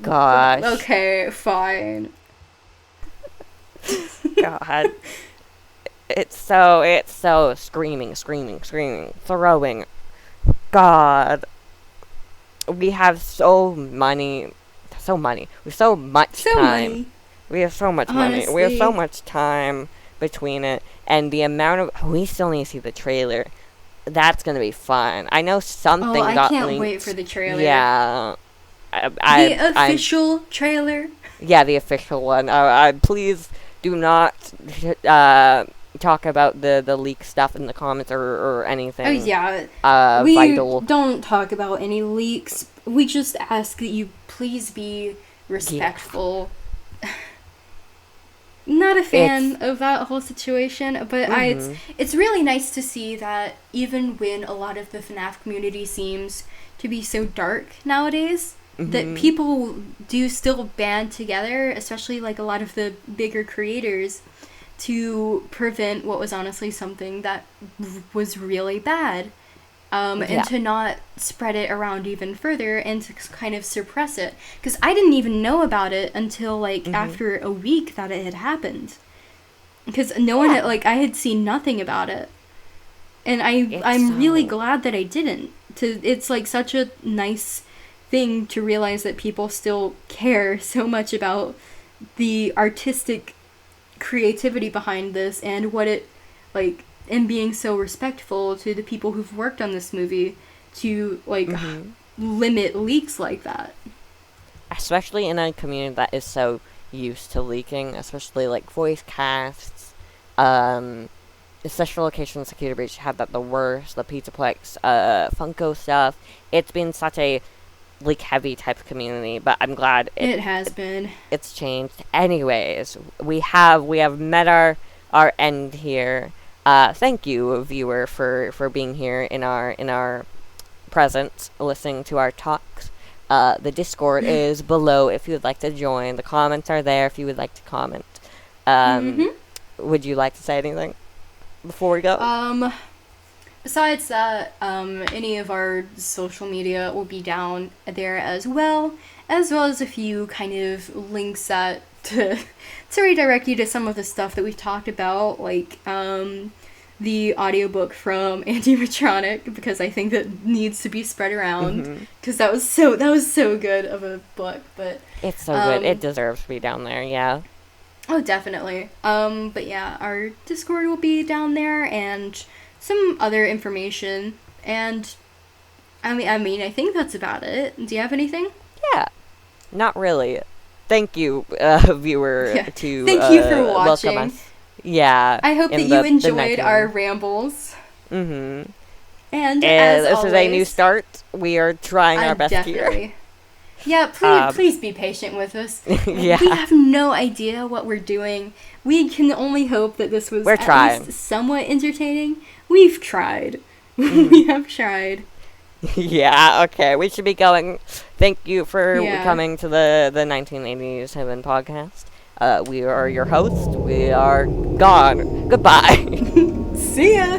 Gosh. Okay, fine. God. It's so screaming, throwing. God. We have so much time. We have so much money. We have so much time between it, and the amount of... We still need to see the trailer. That's gonna be fun. I know something got linked. I can't wait for the trailer. Yeah. The official trailer? Yeah, the official one. Please do not talk about the leak stuff in the comments or anything. Oh, yeah. Vital. Don't talk about any leaks. We just ask that you please be respectful. Yeah. Not a fan of that whole situation, but it's really nice to see that even when a lot of the FNAF community seems to be so dark nowadays, that people do still band together, especially a lot of the bigger creators, to prevent what was honestly something that was really bad. And to not spread it around even further, and to kind of suppress it. Because I didn't even know about it until, after a week that it had happened. Because no one had, I had seen nothing about it. And I'm really glad that I didn't. It's, such a nice thing to realize that people still care so much about the artistic creativity behind this, and what it, and being so respectful to the people who've worked on this movie to, limit leaks like that. Especially in a community that is so used to leaking, especially, voice casts, the special location security breach had that the worst, the Pizzaplex, Funko stuff. It's been such a leak-heavy type of community, but I'm glad it has been. It's changed. Anyways, we have met our end here. Thank you, viewer, for being here in our presence, listening to our talks. The Discord is below if you would like to join. The comments are there if you would like to comment. Would you like to say anything before we go? Besides that, any of our social media will be down there as well as a few kind of links that to redirect you to some of the stuff that we've talked about, like the audiobook from Andiematronics, because I think that needs to be spread around, because that was so good of a book. But it's so good. It deserves to be down there. Yeah. Oh, definitely. But yeah, our Discord will be down there, and some other information, and I mean, I think that's about it. Do you have anything? Yeah, not really. Thank you, viewer, Thank you for watching. Welcome us. Yeah. I hope that you enjoyed our rambles. And as this always, is a new start. We are trying our best here. Yeah, please be patient with us. Yeah. We have no idea what we're doing. We can only hope that this was least somewhat entertaining. We've tried. We have tried. Yeah, okay. We should be going. Thank you for coming to the 1987 podcast. We are your hosts. We are gone. Goodbye. See ya.